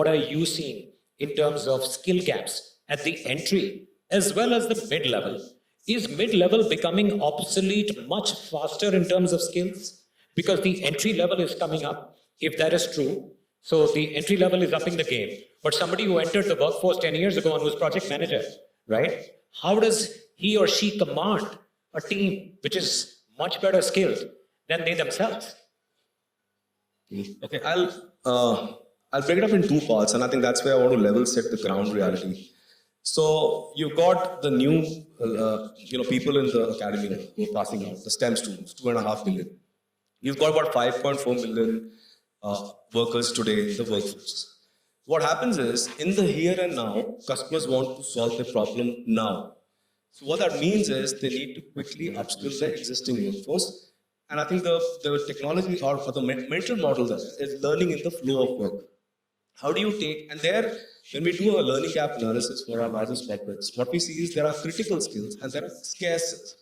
what are you seeing in terms of skill gaps at the entry as well as the mid-level? Is mid-level becoming obsolete much faster in terms of skills? Because the entry level is coming up, if that is true. So the entry level is upping the game. But somebody who entered the workforce 10 years ago and was project manager, right? How does he or she command a team which is much better skilled than they themselves? Okay, I'll break it up in two parts, and I think that's where I want to level set the ground reality. So you've got the new, people in the academy who are passing out, the STEM students, 2.5 million. You've got about 5.4 million workers today in the workforce. What happens is, in the here and now, customers want to solve the problem now. So what that means is they need to quickly upskill their existing workforce. And I think the technology or the mental model there is learning in the flow of work. How do you take, and there, when we do a learning gap analysis for our largest corporates, what we see is there are critical skills and there are scarce skills.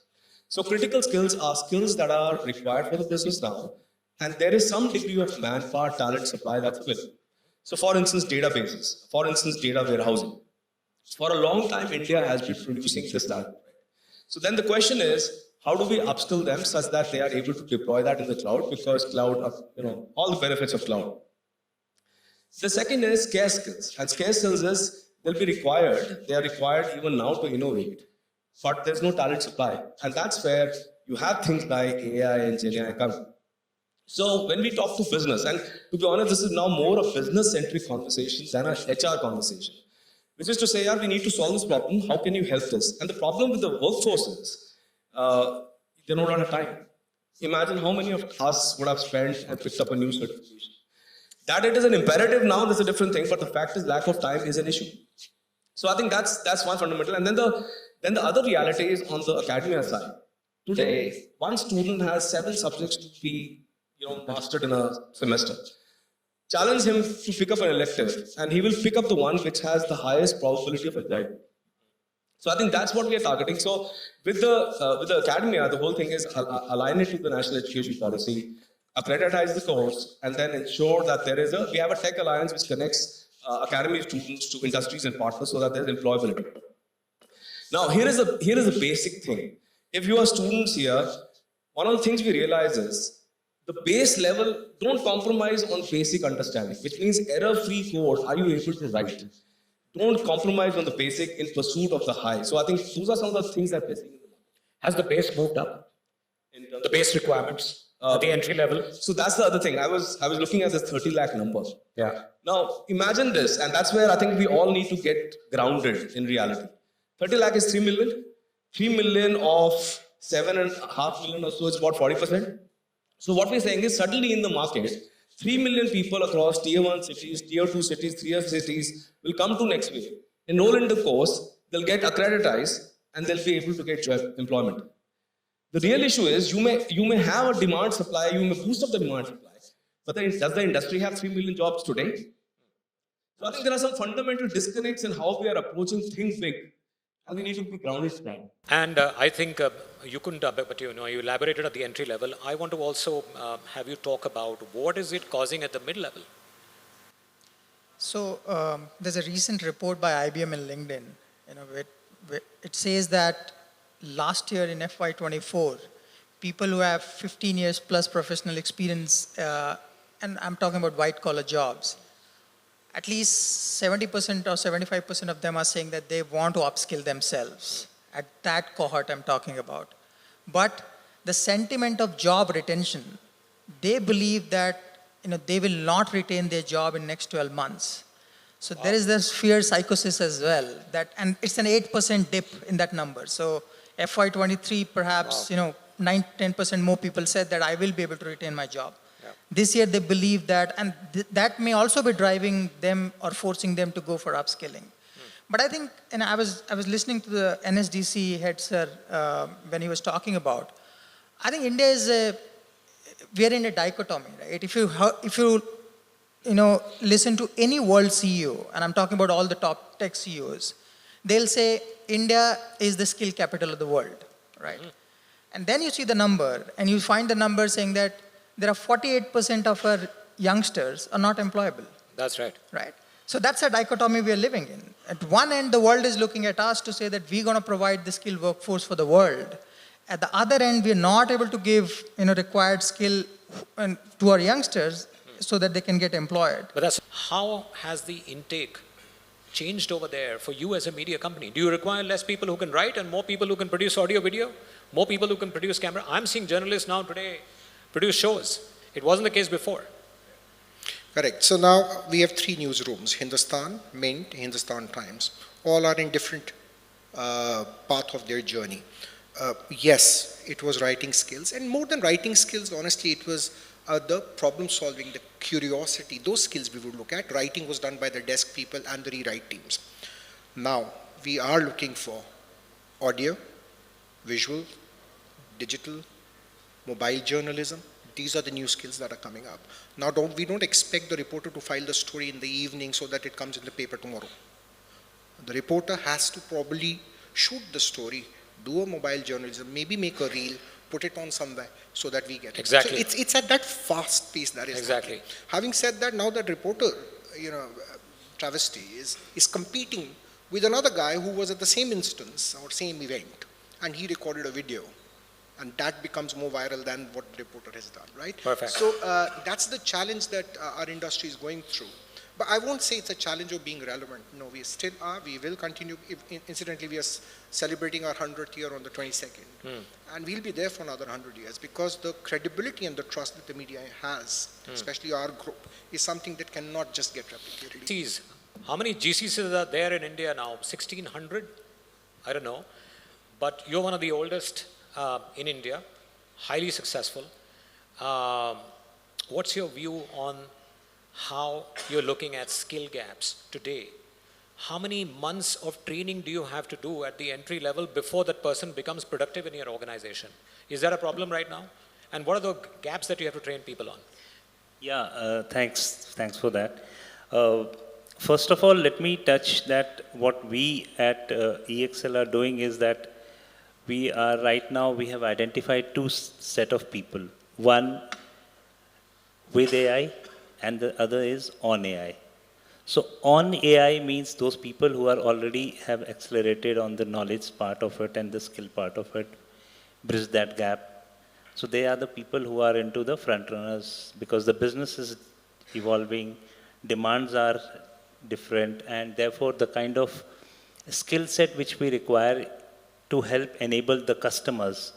So critical skills are skills that are required for the business now, and there is some degree of manpower, talent, supply that's available. So for instance, databases, for instance, data warehousing. For a long time, India has been producing this talent. So then the question is, how do we upskill them such that they are able to deploy that in the cloud? Because cloud, all the benefits of cloud. The second is scarce skills. And scarce skills is, they'll be required. They are required even now to innovate. But there's no talent supply. And that's where you have things like AI and GenAI coming. So when we talk to business, and to be honest, this is now more a business-centric conversation than an HR conversation. Which is to say, we need to solve this problem. How can you help us? And the problem with the workforce is, they don't have time. Imagine how many of us would have spent and picked up a new certification. That it is an imperative now, that's a different thing, but the fact is lack of time is an issue. So I think that's one fundamental. And then the other reality is on the academia side. Today, one student has 7 subjects to be mastered in a semester. Challenge him to pick up an elective, and he will pick up the one which has the highest probability of achievement. So I think that's what we are targeting. So with the academia, the whole thing is align it to the national education policy, accreditize the course, and then ensure that we have a tech alliance which connects academy students to industries and partners so that there's employability. Now here is a basic thing. If you are students here, one of the things we realize is the base level, don't compromise on basic understanding, which means error-free code, are you able to write? Don't compromise on the basic in pursuit of the high. So I think those are some of the things that we're seeing. Has the base moved up? The base requirements at the entry level? So that's the other thing. I was looking at this 30 lakh number. Yeah. Now imagine this, and that's where I think we all need to get grounded in reality. 30 lakh is 3 million. 3 million of 7.5 million or so is about 40%. So what we're saying is suddenly in the market, 3 million people across tier 1 cities, tier 2 cities, tier cities will come to NxtWave, enroll in the course, they'll get accreditized, and they'll be able to get employment. The real issue is you may have a demand supply, you may boost up the demand supply, but does the industry have 3 million jobs today? So I think there are some fundamental disconnects in how we are approaching things big, and we need to be grounded. And I think you couldn't, but you elaborated at the entry level. I want to also have you talk about what is it causing at the mid-level? So there's a recent report by IBM and LinkedIn. It says that last year in FY24, people who have 15 years plus professional experience, and I'm talking about white-collar jobs, at least 70% or 75% of them are saying that they want to upskill themselves. At that cohort I'm talking about. But the sentiment of job retention, they believe that they will not retain their job in next 12 months. So there is this fear psychosis as well, and it's an 8% dip in that number. So FY23 perhaps 9-10% more people said that I will be able to retain my job. This year they believe that, and that may also be driving them or forcing them to go for upskilling. But I think, and I was listening to the NSDC head sir when he was talking about, I think India is we are in a dichotomy, right? If you listen to any world CEO, and I'm talking about all the top tech CEOs, they'll say India is the skill capital of the world, right? And then you see the number, and you find the number saying that there are 48% of our youngsters are not employable. That's right. Right. So that's a dichotomy we are living in. At one end, the world is looking at us to say that we're going to provide the skilled workforce for the world. At the other end, we're not able to give required skill to our youngsters so that they can get employed. But that's how has the intake changed over there for you as a media company? Do you require less people who can write and more people who can produce audio, video? More people who can produce camera? I'm seeing journalists now today produce shows. It wasn't the case before. Correct. So now we have 3 newsrooms: Hindustan, Mint, Hindustan Times. All are in different path of their journey. Yes, it was writing skills, and more than writing skills, honestly, it was the problem solving, the curiosity, those skills we would look at. Writing was done by the desk people and the rewrite teams. Now we are looking for audio, visual, digital, mobile journalism. These are the new skills that are coming up. Now we don't expect the reporter to file the story in the evening so that it comes in the paper tomorrow. The reporter has to probably shoot the story, do a mobile journalism, maybe make a reel, put it on somewhere so that we get it. Exactly. So it's at that fast pace that is Exactly. happening. Having said that, now that reporter, travesty is competing with another guy who was at the same instance or same event, and he recorded a video. And that becomes more viral than what the reporter has done, right? Perfect. So that's the challenge that our industry is going through. But I won't say it's a challenge of being relevant. No, we still are. We will continue. Incidentally, we are celebrating our 100th year on the 22nd. And we'll be there for another 100 years because the credibility and the trust that the media has, especially our group, is something that cannot just get replicated. GCs. How many GCs are there in India now? 1,600? I don't know. But you're one of the oldest in India, highly successful. What's your view on how you're looking at skill gaps today? How many months of training do you have to do at the entry level before that person becomes productive in your organization? Is that a problem right now? And what are the gaps that you have to train people on? Yeah, thanks for that. First of all, let me touch that what we at EXL are doing is that we have identified 2 set of people. One with AI and the other is on AI. So on AI means those people who are already have accelerated on the knowledge part of it and the skill part of it, bridge that gap. So they are the people who are into the front runners because the business is evolving, demands are different, and therefore the kind of skill set which we require to help enable the customers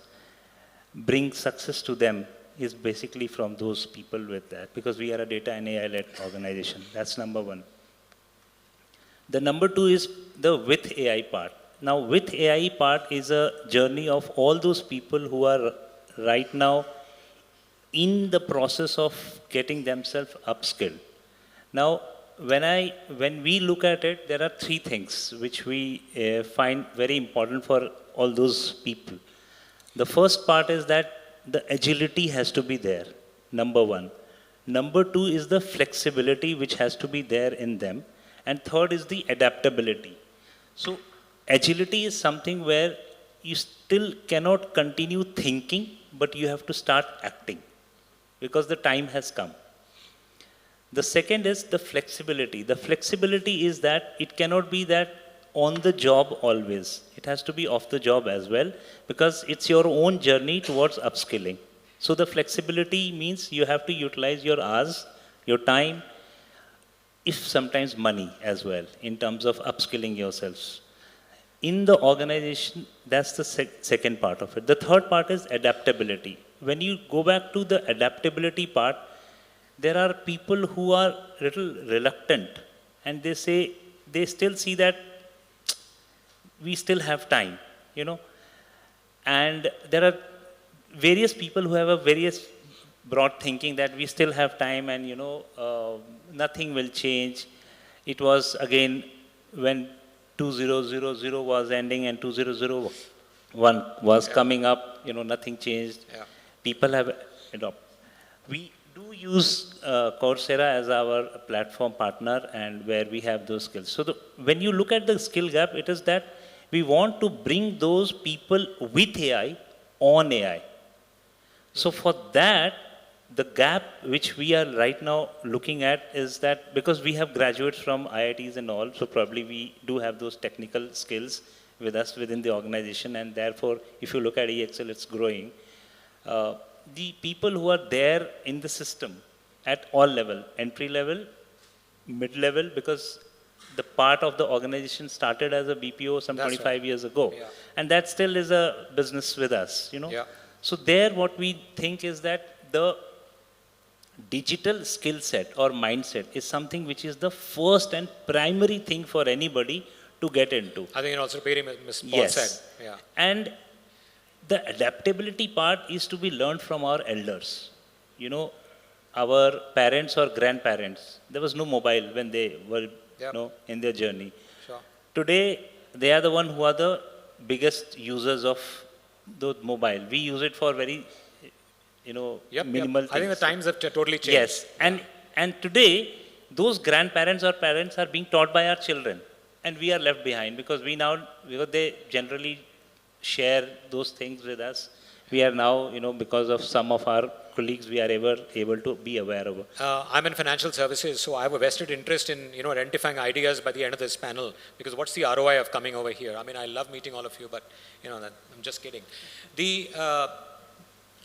bring success to them is basically from those people with that, because we are a data and AI-led organization. That's number 1. The number 2 is the with AI part. Now with AI part is a journey of all those people who are right now in the process of getting themselves upskilled. Now when we look at it, there are 3 things which we find very important for all those people. The first part is that the agility has to be there, number 1. Number 2 is the flexibility which has to be there in them. And third is the adaptability. So agility is something where you still cannot continue thinking, but you have to start acting because the time has come. The second is the flexibility. The flexibility is that it cannot be that on the job always. It has to be off the job as well because it's your own journey towards upskilling. So the flexibility means you have to utilize your hours, your time, if sometimes money as well in terms of upskilling yourselves. In the organization, that's the second part of it. The third part is adaptability. When you go back to the adaptability part, there are people who are little reluctant and they say, they still see that we still have time, and there are various people who have a various broad thinking that we still have time and, nothing will change. It was again when 2000 was ending and 2001 was coming up, nothing changed. Yeah. People have adopted. We do use Coursera as our platform partner and where we have those skills. So when you look at the skill gap, it is that we want to bring those people with AI on AI. So for that, the gap which we are right now looking at is that because we have graduates from IITs and all, so probably we do have those technical skills with us within the organization, and therefore, if you look at EXL, it's growing. The people who are there in the system at all level, entry level, mid level, because the part of the organization started as a BPO some 25 years ago, and that still is a business with us, you know. Yeah. So there, what we think is that the digital skill set or mindset is something which is the first and primary thing for anybody to get into. I think you're also repeating what Ms. Paul Yes. said. Yeah. And the adaptability part is to be learned from our elders. You know, our parents or grandparents, there was no mobile when they were Yep. in their journey. Sure. Today, they are the one who are the biggest users of the mobile. We use it for very, minimal things. I think the times have totally changed. Yes, and today those grandparents or parents are being taught by our children, and we are left behind because they generally share those things with us. We are now, because of some of our colleagues, we are able to be aware of. I'm in financial services, so I have a vested interest in identifying ideas by the end of this panel. Because what's the ROI of coming over here? I mean, I love meeting all of you, but I'm just kidding.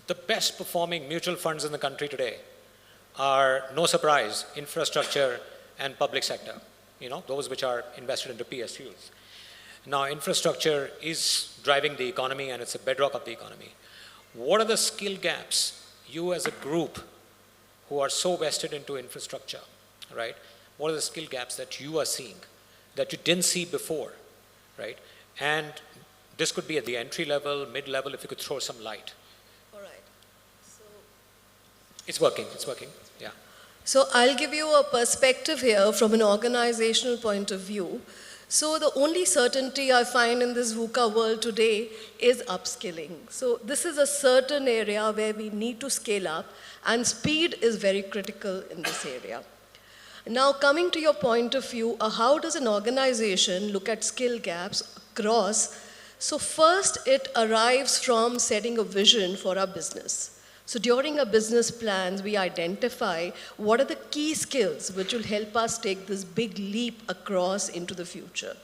The best performing mutual funds in the country today are, no surprise, infrastructure and public sector. Those which are invested into PSUs. Now, infrastructure is driving the economy, and it's a bedrock of the economy. What are the skill gaps you as a group who are so vested into infrastructure, right? What are the skill gaps that you are seeing that you didn't see before, right? And this could be at the entry level, mid level, if you could throw some light. All right. So, It's working, yeah. so I'll give you a perspective here from an organizational point of view. So the only certainty I find in this VUCA world today is upskilling. So this is a certain area where we need to scale up, and speed is very critical in this area. Now, coming to your point of view, how does an organization look at skill gaps across? So first, it arrives from setting a vision for our business. So during our business plans, we identify what are the key skills which will help us take this big leap across into the future.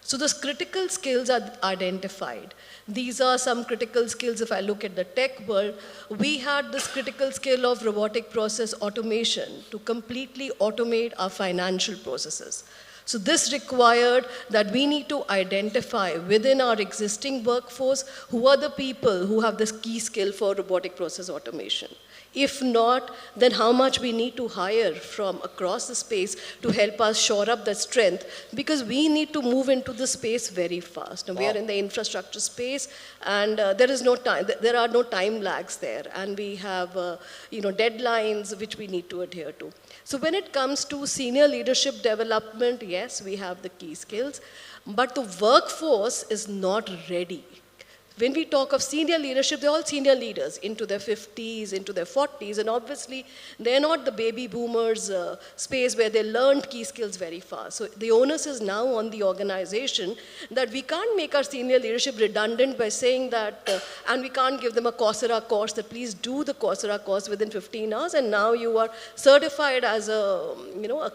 So those critical skills are identified. These are some critical skills. If I look at the tech world, we had this critical skill of robotic process automation to completely automate our financial processes. So this required that we need to identify within our existing workforce who are the people who have this key skill for robotic process automation. If not, then how much we need to hire from across the space to help us shore up that strength, because we need to move into the space very fast. And we are in the infrastructure space, and there is no time. There are no time lags there, and we have deadlines which we need to adhere to. So when it comes to senior leadership development, yes, we have the key skills, but the workforce is not ready. When we talk of senior leadership, they're all senior leaders into their 50s, into their 40s, and obviously they're not the baby boomers space where they learned key skills very fast. So the onus is now on the organization that we can't make our senior leadership redundant by saying that, and we can't give them a Coursera course that please do the Coursera course within 15 hours, and now you are certified as a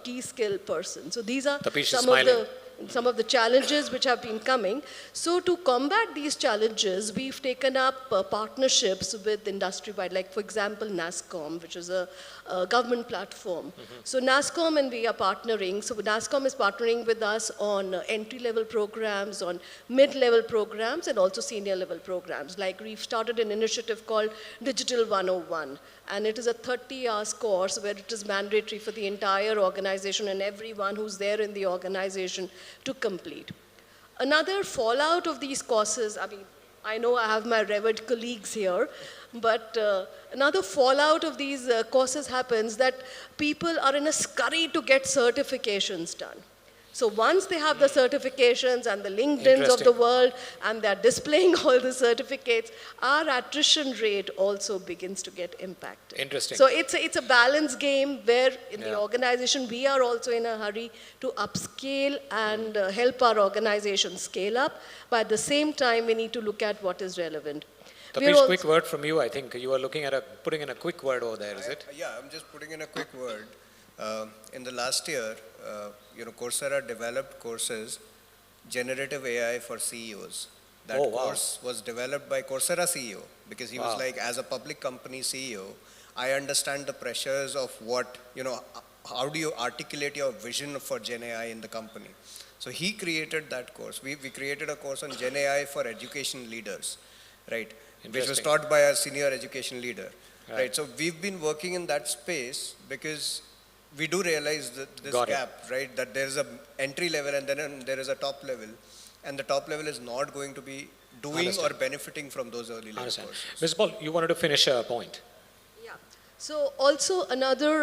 key skill person. So these are some of the challenges which have been coming. So to combat these challenges, we've taken up partnerships with industry-wide, like for example, NASSCOM, which is a government platform. Mm-hmm. So NASSCOM and we are partnering. So NASSCOM is partnering with us on entry-level programs, on mid-level programs, and also senior-level programs. Like we've started an initiative called Digital 101. And it is a 30-hour course where it is mandatory for the entire organization and everyone who's there in the organization to complete. Another fallout of these courses, I know I have my revered colleagues here, but another fallout of these courses happens that people are in a scurry to get certifications done. So once they have the certifications and the LinkedIns of the world and they're displaying all the certificates, our attrition rate also begins to get impacted. Interesting. So it's a balance game where in the organization we are also in a hurry to upscale and help our organization scale up, but at the same time we need to look at what is relevant. Tapish, also- quick word from you. I think you are looking at putting in a quick word over there, is it? Yeah, I'm just putting in a quick word. In the last year, Coursera developed courses, Generative AI for CEOs. That Oh, wow. course was developed by Coursera CEO because he was Wow. like, as a public company CEO, I understand the pressures of what, how do you articulate your vision for Gen AI in the company? So he created that course. We created a course on Gen AI for education leaders, right? Which was Interesting. taught by a senior education leader, Right. right? So we've been working in that space because we do realize that this Got it. gap, right? That there is a entry level and then there is a top level, and the top level is not going to be doing Understand. or benefiting from those early level Understand. courses. Mr. Paul, you wanted to finish a point. Yeah. So also another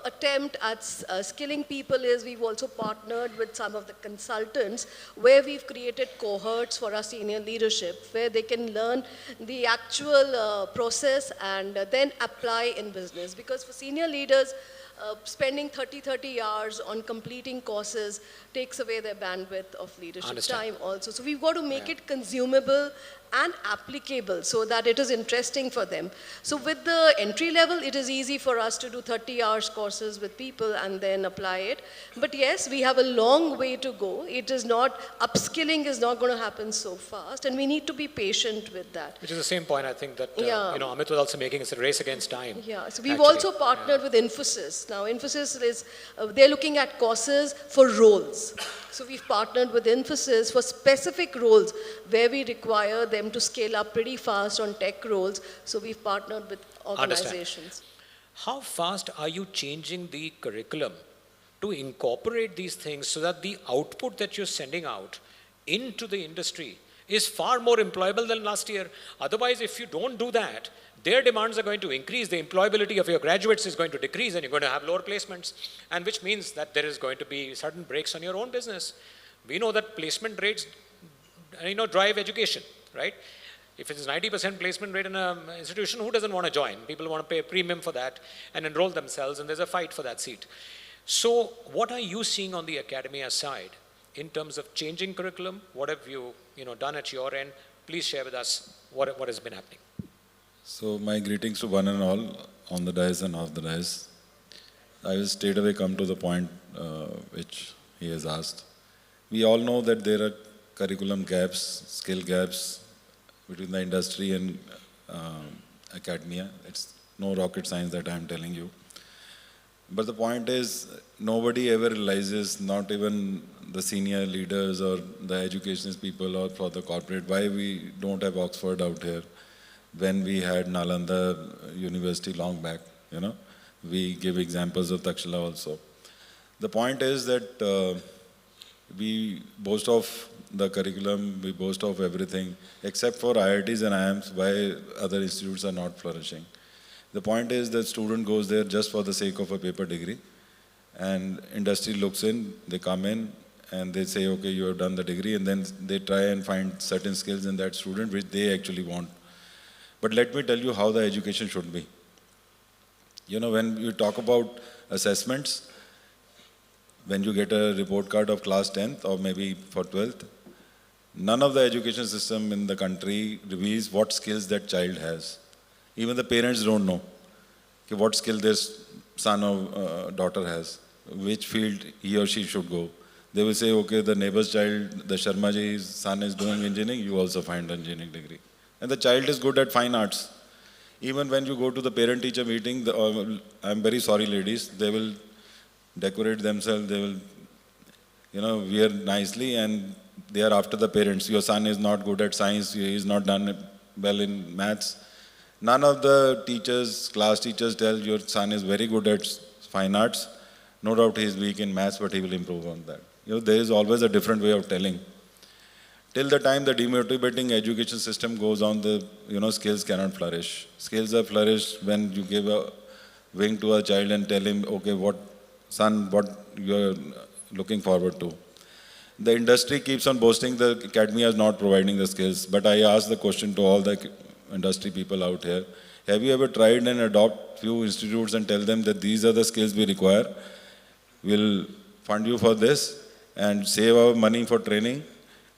attempt at skilling people is we've also partnered with some of the consultants where we've created cohorts for our senior leadership where they can learn the actual process and then apply in business. Because for senior leaders, spending 30 hours on completing courses takes away their bandwidth of leadership Understand. time also. So we've got to make it consumable and applicable so that it is interesting for them. So with the entry level, it is easy for us to do 30 hours courses with people and then apply it. But yes, we have a long way to go. It is not, upskilling is not going to happen so fast, and we need to be patient with that. Which is the same point I think that Yeah. Amit was also making. It's a race against time. Yeah, so we've actually. also partnered with Infosys. Now, Infosys is, they're looking at courses for roles. So we've partnered with Infosys for specific roles where we require them to scale up pretty fast on tech roles. So we've partnered with organizations. How fast are you changing the curriculum to incorporate these things so that the output that you're sending out into the industry is far more employable than last year? Otherwise, if you don't do that, their demands are going to increase, the employability of your graduates is going to decrease, and you're going to have lower placements, and which means that there is going to be sudden breaks on your own business. We know that placement rates, drive education, right? If it is 90% placement rate in an institution, who doesn't want to join? People want to pay a premium for that and enroll themselves, and there's a fight for that seat. So what are you seeing on the academia side in terms of changing curriculum? What have you, done at your end? Please share with us what has been happening. So my greetings to one and all on the dais and off the dais. I will straight away come to the point which he has asked. We all know that there are curriculum gaps, skill gaps between the industry and academia. It's no rocket science that I'm telling you. But the point is, nobody ever realizes, not even the senior leaders or the educationist people or for the corporate, why we don't have Oxford out here. When we had Nalanda University long back, we give examples of Takshila also. The point is that we boast of the curriculum, we boast of everything, except for IITs and IIMs, why other institutes are not flourishing. The point is that student goes there just for the sake of a paper degree, and industry looks in, they come in, and they say, okay, you have done the degree, and then they try and find certain skills in that student which they actually want. But let me tell you how the education should be. When you talk about assessments, when you get a report card of class 10th or maybe for 12th, none of the education system in the country reveals what skills that child has. Even the parents don't know what skill their son or daughter has, which field he or she should go. They will say, okay, the neighbor's child, the Sharmaji's son is doing engineering, you also find an engineering degree. And the child is good at fine arts. Even when you go to the parent-teacher meeting, I'm very sorry ladies, they will decorate themselves, they will wear nicely, and they are after the parents. Your son is not good at science, he is not done well in maths. None of the teachers, class teachers tell your son is very good at fine arts. No doubt he is weak in maths, but he will improve on that. There is always a different way of telling. Till the time the demotivating education system goes on, skills cannot flourish. Skills are flourished when you give a wing to a child and tell him, okay, what you're looking forward to. The industry keeps on boasting the academia is not providing the skills, but I ask the question to all the industry people out here, have you ever tried and adopt few institutes and tell them that these are the skills we require? We'll fund you for this and save our money for training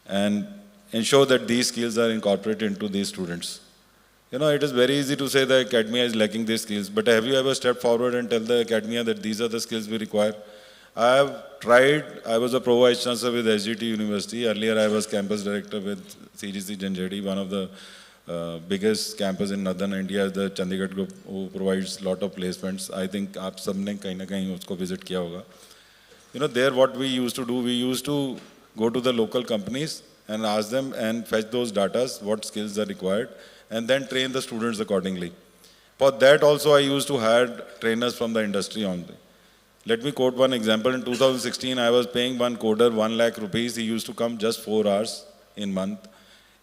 and ensure that these skills are incorporated into these students. You know, it is very easy to say the academia is lacking these skills, but have you ever stepped forward and tell the academia that these are the skills we require? I have tried. I was a pro vice chancellor with SGT University. Earlier, I was campus director with CGC Generative, one of the biggest campus in northern India, the Chandigarh group, who provides lot of placements. I think आप सबने कहीं ना कहीं उसको visit किया होगा. You know, there what we used to do, we used to go to the local companies and ask them and fetch those datas, what skills are required, and then train the students accordingly. For that also, I used to hire trainers from the industry only. Let me quote one example. In 2016, I was paying one coder 1 lakh rupees. He used to come just 4 hours in month.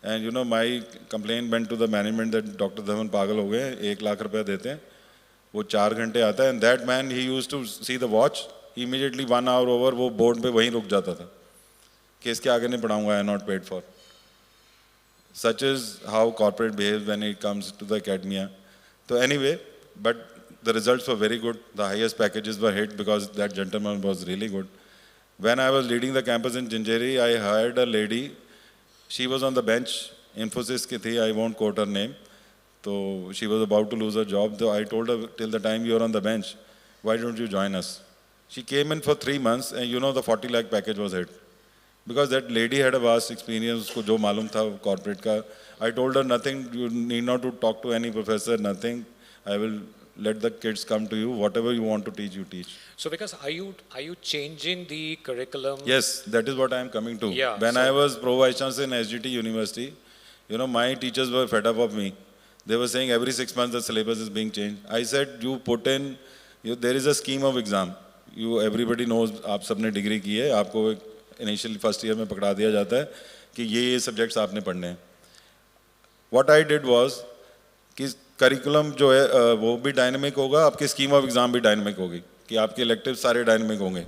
And you know, my complaint went to the management that Dr. Dhawan pagal ho gaye, 1 lakh रुपया देते हैं, वो 4 घंटे आता है, and that man, he used to see the watch, immediately 1 hour over, वो board पे वहीं रुक जाता था, कि इसके आगे नहीं पढ़ाऊंगा, I am not paid for. Such is how corporate behaves when it comes to the academia. So anyway, but the results were very good. The highest packages were hit because that gentleman was really good. When I was leading the campus in Ginjeri, I hired a lady. She was on the bench. Infosys ki thi, I won't quote her name. So she was about to lose her job. So I told her, till the time you are on the bench, why don't you join us? She came in for 3 months, and you know the 40 lakh package was hit. Because that lady had a vast experience, usko jo malum tha corporate ka. I told her nothing, you need not to talk to any professor, nothing. I will let the kids come to you, whatever you want to teach, you teach. So because are you changing the curriculum? Yes, that is what I am coming to. Yeah, When so- I was pro vice chancellor in SGT University, you know, my teachers were fed up of me. They were saying every 6 months the syllabus is being changed. I said, you put in, there is a scheme of exam. Everybody knows, आप सबने degree की है, आपको initially first year में पकड़ा दिया जाता है कि ये सब्जेक्ट्स आपने पढ़ने हैं. What I did was कि करिकुलम जो है वो भी डायनेमिक होगा, आपकी स्कीम ऑफ एग्जाम भी डायनेमिक होगी, कि आपके इलेक्टिव सारे डायनेमिक होंगे.